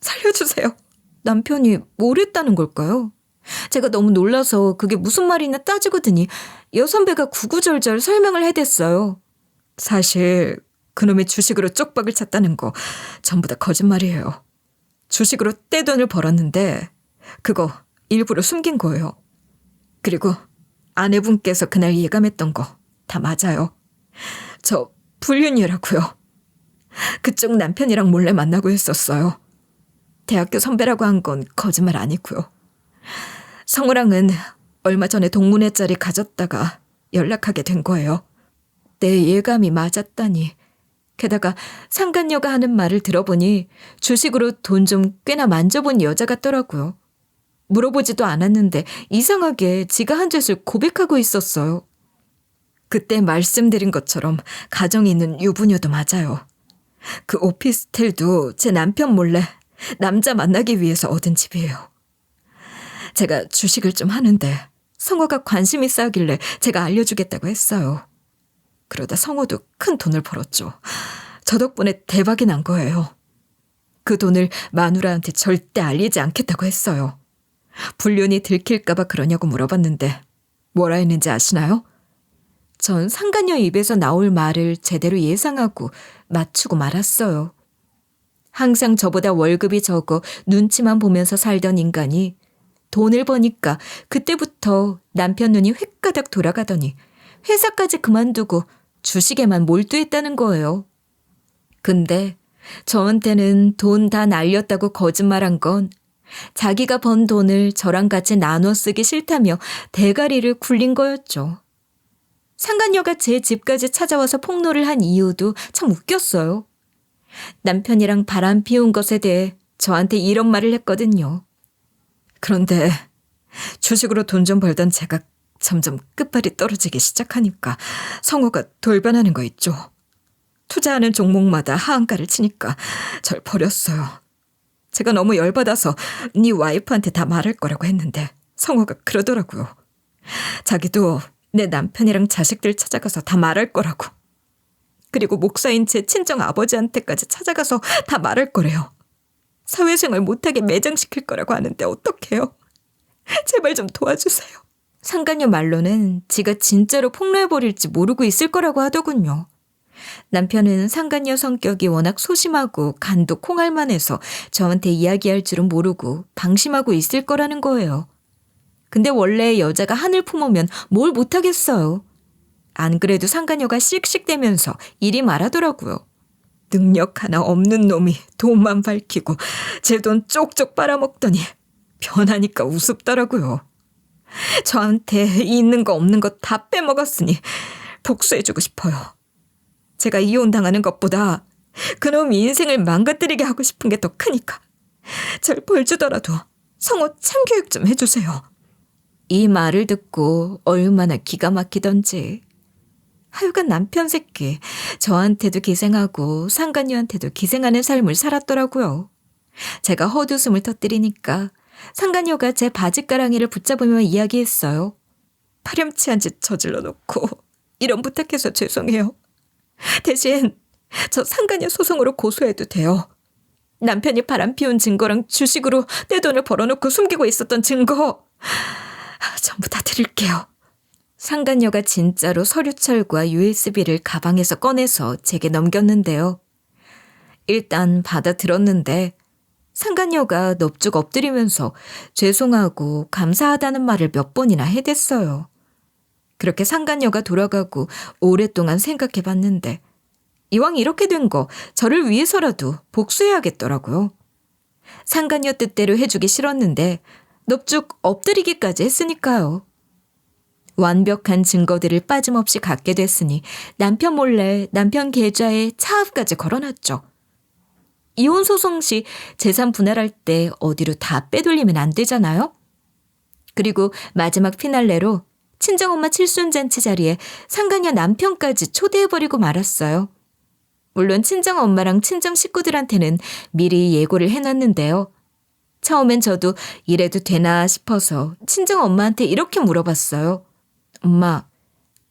살려주세요. 남편이 뭘 했다는 걸까요? 제가 너무 놀라서 그게 무슨 말이나 따지거든요. 여선배가 구구절절 설명을 해댔어요. 사실 그놈의 주식으로 쪽박을 찼다는 거 전부 다 거짓말이에요. 주식으로 떼돈을 벌었는데 그거 일부러 숨긴 거예요. 그리고 아내분께서 그날 예감했던 거 다 맞아요. 저 불륜이라고요. 그쪽 남편이랑 몰래 만나고 있었어요. 대학교 선배라고 한 건 거짓말 아니고요. 성우랑은 얼마 전에 동문회 자리 가졌다가 연락하게 된 거예요. 내 예감이 맞았다니. 게다가 상간녀가 하는 말을 들어보니 주식으로 돈 좀 꽤나 만져본 여자 같더라고요. 물어보지도 않았는데 이상하게 지가 한 짓을 고백하고 있었어요. 그때 말씀드린 것처럼 가정이 있는 유부녀도 맞아요. 그 오피스텔도 제 남편 몰래 남자 만나기 위해서 얻은 집이에요. 제가 주식을 좀 하는데 성호가 관심 있어 하길래 제가 알려주겠다고 했어요. 그러다 성호도 큰 돈을 벌었죠. 저 덕분에 대박이 난 거예요. 그 돈을 마누라한테 절대 알리지 않겠다고 했어요. 불륜이 들킬까 봐 그러냐고 물어봤는데 뭐라 했는지 아시나요? 전 상간녀 입에서 나올 말을 제대로 예상하고 맞추고 말았어요. 항상 저보다 월급이 적어 눈치만 보면서 살던 인간이 돈을 버니까 그때부터 남편 눈이 획가닥 돌아가더니 회사까지 그만두고 주식에만 몰두했다는 거예요. 근데 저한테는 돈 다 날렸다고 거짓말한 건 자기가 번 돈을 저랑 같이 나눠 쓰기 싫다며 대가리를 굴린 거였죠. 상간녀가 제 집까지 찾아와서 폭로를 한 이유도 참 웃겼어요. 남편이랑 바람 피운 것에 대해 저한테 이런 말을 했거든요. 그런데 주식으로 돈 좀 벌던 제가 점점 끝발이 떨어지기 시작하니까 성호가 돌변하는 거 있죠. 투자하는 종목마다 하한가를 치니까 절 버렸어요. 제가 너무 열받아서 네 와이프한테 다 말할 거라고 했는데 성호가 그러더라고요. 자기도 내 남편이랑 자식들 찾아가서 다 말할 거라고. 그리고 목사인 제 친정 아버지한테까지 찾아가서 다 말할 거래요. 사회생활 못하게 매장시킬 거라고 하는데 어떡해요? 제발 좀 도와주세요. 상간녀 말로는 지가 진짜로 폭로해버릴지 모르고 있을 거라고 하더군요. 남편은 상간녀 성격이 워낙 소심하고 간도 콩알만해서 저한테 이야기할 줄은 모르고 방심하고 있을 거라는 거예요. 근데 원래 여자가 한을 품으면 뭘 못하겠어요. 안 그래도 상간녀가 씩씩대면서 이리 말하더라고요. 능력 하나 없는 놈이 돈만 밝히고 제 돈 쪽쪽 빨아먹더니 변하니까 우습더라고요. 저한테 있는 거 없는 거 다 빼먹었으니 복수해주고 싶어요. 제가 이혼당하는 것보다 그놈이 인생을 망가뜨리게 하고 싶은 게 더 크니까 절 벌주더라도 성호 참교육 좀 해주세요. 이 말을 듣고 얼마나 기가 막히던지. 하여간 남편 새끼, 저한테도 기생하고 상간녀한테도 기생하는 삶을 살았더라고요. 제가 헛웃음을 터뜨리니까 상간녀가 제 바지가랑이를 붙잡으며 이야기했어요. 파렴치한 짓 저질러 놓고 이런 부탁해서 죄송해요. 대신 저 상간녀 소송으로 고소해도 돼요. 남편이 바람피운 증거랑 주식으로 내 돈을 벌어놓고 숨기고 있었던 증거 전부 다 드릴게요. 상간녀가 진짜로 서류철과 USB를 가방에서 꺼내서 제게 넘겼는데요. 일단 받아들었는데 상간녀가 넙죽 엎드리면서 죄송하고 감사하다는 말을 몇 번이나 해댔어요. 그렇게 상간녀가 돌아가고 오랫동안 생각해봤는데 이왕 이렇게 된 거 저를 위해서라도 복수해야겠더라고요. 상간녀 뜻대로 해주기 싫었는데 넙죽 엎드리기까지 했으니까요. 완벽한 증거들을 빠짐없이 갖게 됐으니 남편 몰래 남편 계좌에 차압까지 걸어놨죠. 이혼 소송 시 재산 분할할 때 어디로 다 빼돌리면 안 되잖아요. 그리고 마지막 피날레로 친정엄마 칠순잔치 자리에 상간녀 남편까지 초대해버리고 말았어요. 물론 친정엄마랑 친정 식구들한테는 미리 예고를 해놨는데요. 처음엔 저도 이래도 되나 싶어서 친정엄마한테 이렇게 물어봤어요. 엄마,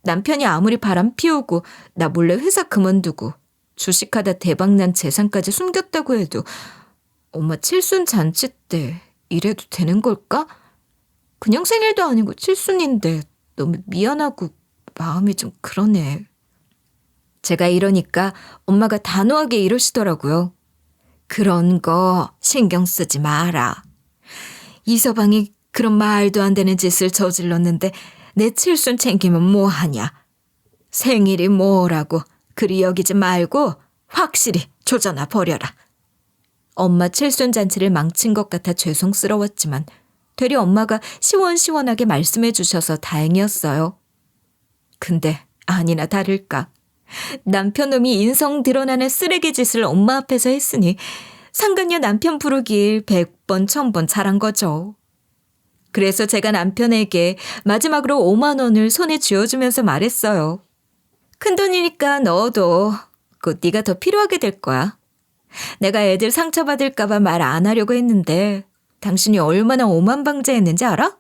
남편이 아무리 바람 피우고 나 몰래 회사 그만두고 주식하다 대박난 재산까지 숨겼다고 해도 엄마 칠순잔치 때 이래도 되는 걸까? 그냥 생일도 아니고 칠순인데 너무 미안하고 마음이 좀 그러네. 제가 이러니까 엄마가 단호하게 이러시더라고요. 그런 거 신경 쓰지 마라. 이서방이 그런 말도 안 되는 짓을 저질렀는데 내 칠순 챙기면 뭐하냐. 생일이 뭐라고 그리 여기지 말고 확실히 조져나 버려라. 엄마 칠순 잔치를 망친 것 같아 죄송스러웠지만 되려 엄마가 시원시원하게 말씀해 주셔서 다행이었어요. 근데 아니나 다를까. 남편놈이 인성 드러나는 쓰레기 짓을 엄마 앞에서 했으니 상간녀 남편 부르길 100번 1000번 잘한 거죠. 그래서 제가 남편에게 마지막으로 5만 원을 손에 쥐어주면서 말했어요. 큰돈이니까 넣어도 곧 네가 더 필요하게 될 거야. 내가 애들 상처받을까 봐 말 안 하려고 했는데 당신이 얼마나 오만방자했는지 알아?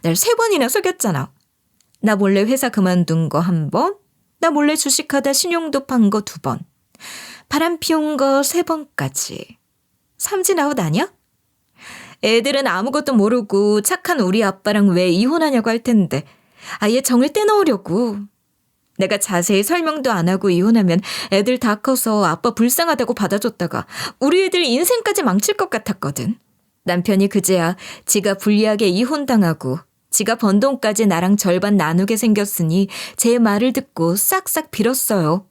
날 3번이나 속였잖아. 나 몰래 회사 그만둔 거 1번, 나 몰래 주식하다 신용도 판 거 2번, 바람 피운 거 3번까지. 삼진아웃 아니야? 애들은 아무것도 모르고 착한 우리 아빠랑 왜 이혼하냐고 할 텐데 아예 정을 떼놓으려고. 내가 자세히 설명도 안 하고 이혼하면 애들 다 커서 아빠 불쌍하다고 받아줬다가 우리 애들 인생까지 망칠 것 같았거든. 남편이 그제야 지가 불리하게 이혼당하고 지가 번 돈까지 나랑 절반 나누게 생겼으니 제 말을 듣고 싹싹 빌었어요.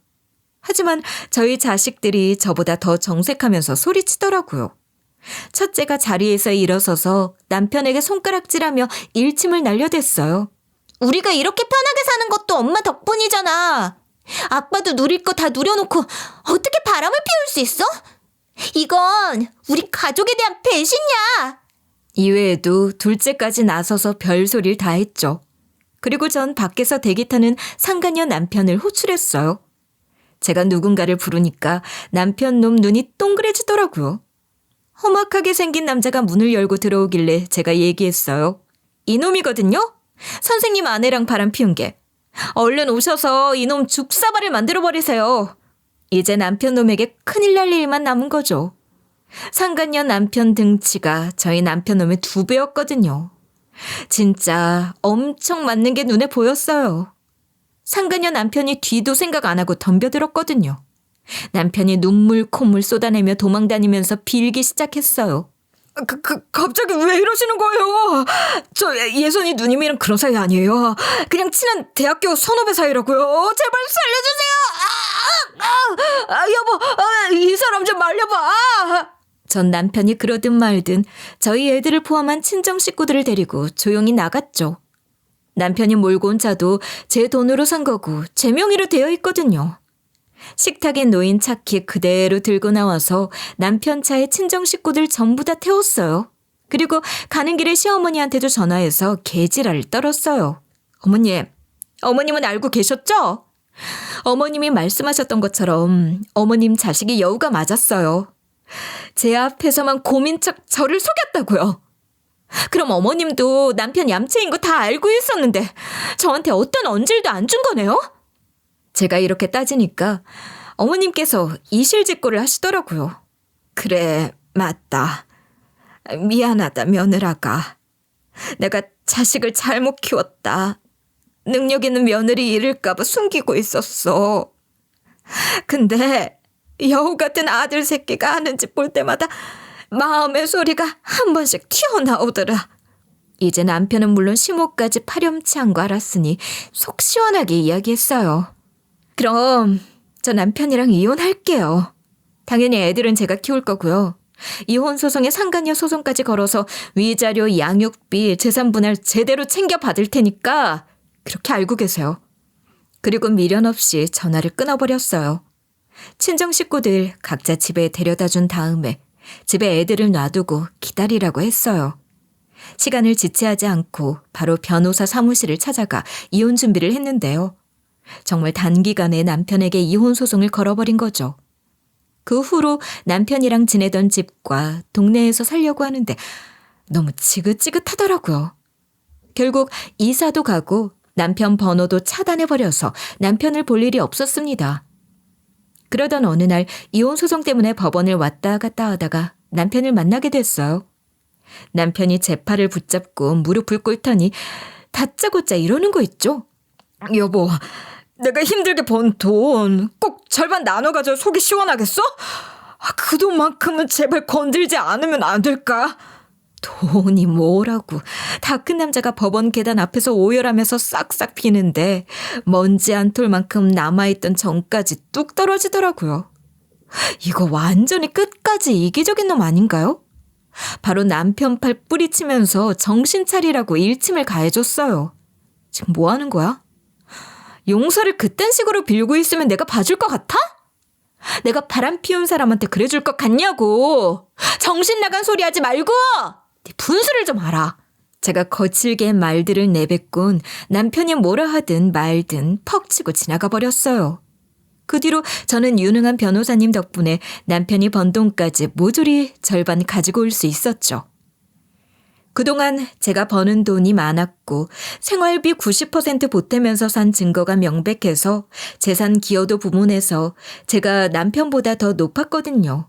하지만 저희 자식들이 저보다 더 정색하면서 소리치더라고요. 첫째가 자리에서 일어서서 남편에게 손가락질하며 일침을 날려댔어요. 우리가 이렇게 편하게 사는 것도 엄마 덕분이잖아. 아빠도 누릴 거 다 누려놓고 어떻게 바람을 피울 수 있어? 이건 우리 가족에 대한 배신이야. 이외에도 둘째까지 나서서 별소리를 다 했죠. 그리고 전 밖에서 대기 타는 상간녀 남편을 호출했어요. 제가 누군가를 부르니까 남편 놈 눈이 동그래지더라고요. 험악하게 생긴 남자가 문을 열고 들어오길래 제가 얘기했어요. 이놈이거든요? 선생님 아내랑 바람 피운 게. 얼른 오셔서 이놈 죽사발을 만들어버리세요. 이제 남편 놈에게 큰일 날 일만 남은 거죠. 상간녀 남편 등치가 저희 남편 놈의 2배였거든요. 진짜 엄청 맞는 게 눈에 보였어요. 상간녀 남편이 뒤도 생각 안 하고 덤벼들었거든요. 남편이 눈물 콧물 쏟아내며 도망다니면서 빌기 시작했어요. 갑자기 왜 이러시는 거예요? 저 예선이 누님이랑 그런 사이 아니에요. 그냥 친한 대학교 선후배 사이라고요. 제발 살려주세요. 여보, 이 사람 좀 말려봐. 전 남편이 그러든 말든 저희 애들을 포함한 친정 식구들을 데리고 조용히 나갔죠. 남편이 몰고 온 차도 제 돈으로 산 거고 제 명의로 되어 있거든요. 식탁에 놓인 차키 그대로 들고 나와서 남편 차에 친정 식구들 전부 다 태웠어요. 그리고 가는 길에 시어머니한테도 전화해서 개지랄을 떨었어요. 어머님은 알고 계셨죠? 어머님이 말씀하셨던 것처럼 어머님 자식이 여우가 맞았어요. 제 앞에서만 고민 척 저를 속였다고요. 그럼 어머님도 남편 얌체인 거 다 알고 있었는데 저한테 어떤 언질도 안 준 거네요? 제가 이렇게 따지니까 어머님께서 이실직고를 하시더라고요. 그래, 맞다. 미안하다, 며느라가. 내가 자식을 잘못 키웠다. 능력 있는 며느리 잃을까 봐 숨기고 있었어. 근데 여우 같은 아들 새끼가 하는 짓 볼 때마다 마음의 소리가 한 번씩 튀어나오더라. 이제 남편은 물론 시모까지 파렴치한 거 알았으니 속 시원하게 이야기했어요. 그럼 저 남편이랑 이혼할게요. 당연히 애들은 제가 키울 거고요. 이혼 소송에 상간녀 소송까지 걸어서 위자료, 양육비, 재산 분할 제대로 챙겨 받을 테니까 그렇게 알고 계세요. 그리고 미련 없이 전화를 끊어버렸어요. 친정 식구들 각자 집에 데려다 준 다음에 집에 애들을 놔두고 기다리라고 했어요. 시간을 지체하지 않고 바로 변호사 사무실을 찾아가 이혼 준비를 했는데요. 정말 단기간에 남편에게 이혼 소송을 걸어버린 거죠. 그 후로 남편이랑 지내던 집과 동네에서 살려고 하는데 너무 지긋지긋하더라고요. 결국 이사도 가고 남편 번호도 차단해버려서 남편을 볼 일이 없었습니다. 그러던 어느 날 이혼 소송 때문에 법원을 왔다 갔다 하다가 남편을 만나게 됐어요. 남편이 제 팔을 붙잡고 무릎을 꿇더니 다짜고짜 이러는 거 있죠? 여보, 내가 힘들게 번 돈 꼭 절반 나눠 가져 속이 시원하겠어? 그 돈만큼은 제발 건들지 않으면 안 될까? 돈이 뭐라고. 다 큰 남자가 법원 계단 앞에서 오열하면서 싹싹 비는데 먼지 한 톨만큼 남아있던 정까지 뚝 떨어지더라고요. 이거 완전히 끝까지 이기적인 놈 아닌가요? 바로 남편 팔 뿌리치면서 정신 차리라고 일침을 가해줬어요. 지금 뭐 하는 거야? 용서를 그딴 식으로 빌고 있으면 내가 봐줄 것 같아? 내가 바람 피운 사람한테 그래줄 것 같냐고. 정신 나간 소리 하지 말고 네 분수를 좀 알아. 제가 거칠게 말들을 내뱉곤 남편이 뭐라 하든 말든 퍽 치고 지나가 버렸어요. 그 뒤로 저는 유능한 변호사님 덕분에 남편이 번 돈까지 모조리 절반 가지고 올 수 있었죠. 그동안 제가 버는 돈이 많았고 생활비 90% 보태면서 산 증거가 명백해서 재산 기여도 부문에서 제가 남편보다 더 높았거든요.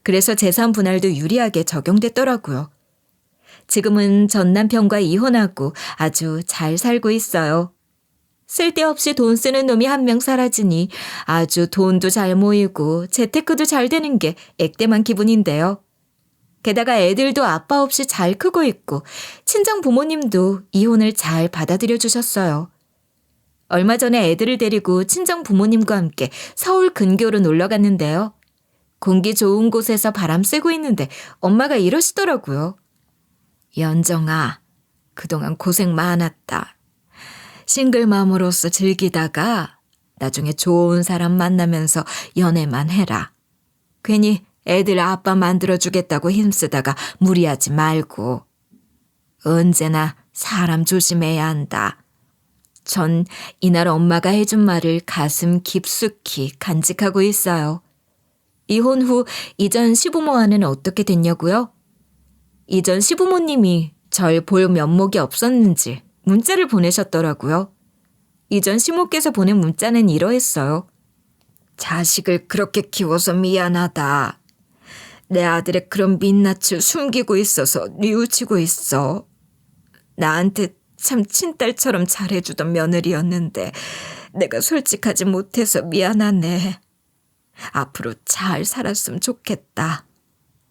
그래서 재산 분할도 유리하게 적용됐더라고요. 지금은 전 남편과 이혼하고 아주 잘 살고 있어요. 쓸데없이 돈 쓰는 놈이 한 명 사라지니 아주 돈도 잘 모이고 재테크도 잘 되는 게 액땜한 기분인데요. 게다가 애들도 아빠 없이 잘 크고 있고 친정 부모님도 이혼을 잘 받아들여 주셨어요. 얼마 전에 애들을 데리고 친정 부모님과 함께 서울 근교로 놀러 갔는데요. 공기 좋은 곳에서 바람 쐬고 있는데 엄마가 이러시더라고요. 연정아, 그동안 고생 많았다. 싱글맘으로서 즐기다가 나중에 좋은 사람 만나면서 연애만 해라. 괜히 애들 아빠 만들어주겠다고 힘쓰다가 무리하지 말고. 언제나 사람 조심해야 한다. 전 이날 엄마가 해준 말을 가슴 깊숙이 간직하고 있어요. 이혼 후 이전 시부모와는 어떻게 됐냐고요? 이전 시부모님이 절 볼 면목이 없었는지 문자를 보내셨더라고요. 이전 시모께서 보낸 문자는 이러했어요. 자식을 그렇게 키워서 미안하다. 내 아들의 그런 민낯을 숨기고 있어서 뉘우치고 있어. 나한테 참 친딸처럼 잘해주던 며느리였는데 내가 솔직하지 못해서 미안하네. 앞으로 잘 살았으면 좋겠다.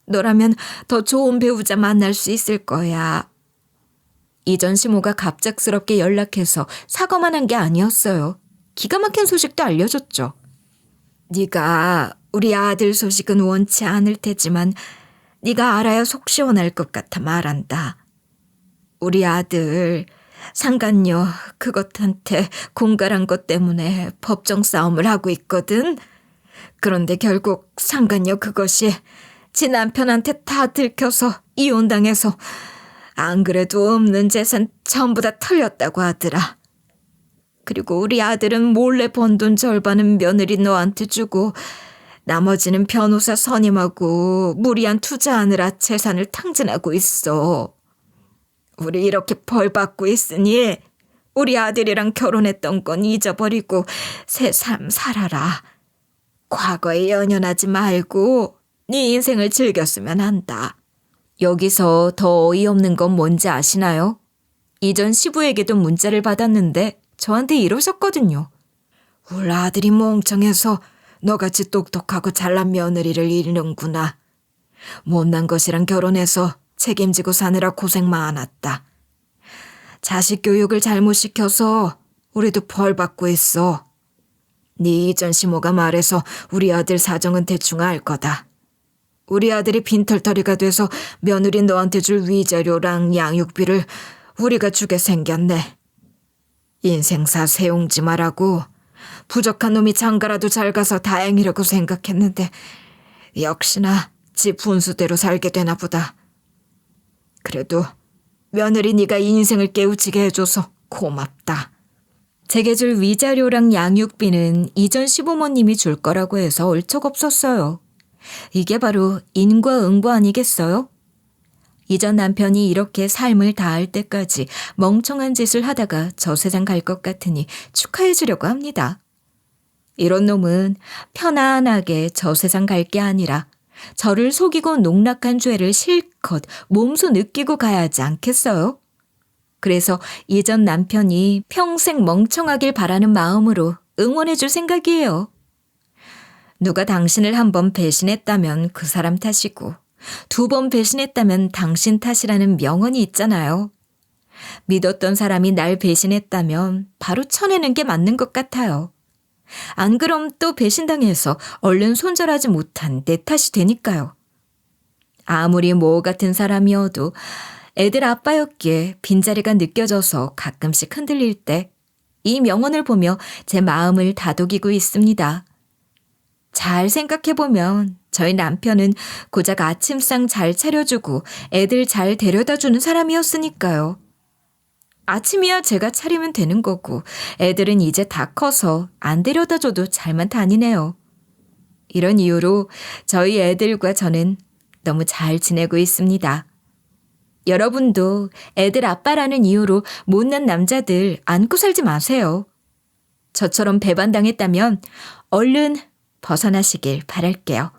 너라면 더 좋은 배우자 만날 수 있을 거야. 이전 시모가 갑작스럽게 연락해서 사과만 한 게 아니었어요. 기가 막힌 소식도 알려줬죠. 네가 우리 아들 소식은 원치 않을 테지만 네가 알아야 속 시원할 것 같아 말한다. 우리 아들 상간녀 그것한테 공갈한 것 때문에 법정 싸움을 하고 있거든. 그런데 결국 상간녀 그것이 지 남편한테 다 들켜서 이혼당해서 안 그래도 없는 재산 전부 다 털렸다고 하더라. 그리고 우리 아들은 몰래 번 돈 절반은 며느리 너한테 주고 나머지는 변호사 선임하고 무리한 투자하느라 재산을 탕진하고 있어. 우리 이렇게 벌 받고 있으니 우리 아들이랑 결혼했던 건 잊어버리고 새 삶 살아라. 과거에 연연하지 말고 네 인생을 즐겼으면 한다. 여기서 더 어이없는 건 뭔지 아시나요? 이전 시부에게도 문자를 받았는데 저한테 이러셨거든요. 우리 아들이 멍청해서 너같이 똑똑하고 잘난 며느리를 잃는구나. 못난 것이랑 결혼해서 책임지고 사느라 고생 많았다. 자식 교육을 잘못 시켜서 우리도 벌 받고 있어. 네 이전 시모가 말해서 우리 아들 사정은 대충 알 거다. 우리 아들이 빈털터리가 돼서 며느리 너한테 줄 위자료랑 양육비를 우리가 주게 생겼네. 인생사 세웅지 말라고 부족한 놈이 장가라도 잘 가서 다행이라고 생각했는데 역시나 지 분수대로 살게 되나 보다. 그래도 며느리 네가 인생을 깨우치게 해줘서 고맙다. 제게 줄 위자료랑 양육비는 이전 시부모님이 줄 거라고 해서 얼척없었어요. 이게 바로 인과응보 아니겠어요? 이전 남편이 이렇게 삶을 다할 때까지 멍청한 짓을 하다가 저 세상 갈 것 같으니 축하해 주려고 합니다. 이런 놈은 편안하게 저 세상 갈 게 아니라 저를 속이고 농락한 죄를 실컷 몸소 느끼고 가야 하지 않겠어요? 그래서 이전 남편이 평생 멍청하길 바라는 마음으로 응원해 줄 생각이에요. 누가 당신을 한 번 배신했다면 그 사람 탓이고 2번 배신했다면 당신 탓이라는 명언이 있잖아요. 믿었던 사람이 날 배신했다면 바로 쳐내는 게 맞는 것 같아요. 안 그럼 또 배신당해서 얼른 손절하지 못한 내 탓이 되니까요. 아무리 모 같은 사람이어도 애들 아빠였기에 빈자리가 느껴져서 가끔씩 흔들릴 때 이 명언을 보며 제 마음을 다독이고 있습니다. 잘 생각해보면 저희 남편은 고작 아침상 잘 차려주고 애들 잘 데려다주는 사람이었으니까요. 아침이야 제가 차리면 되는 거고 애들은 이제 다 커서 안 데려다줘도 잘만 다니네요. 이런 이유로 저희 애들과 저는 너무 잘 지내고 있습니다. 여러분도 애들 아빠라는 이유로 못난 남자들 안고 살지 마세요. 저처럼 배반당했다면 얼른 벗어나시길 바랄게요.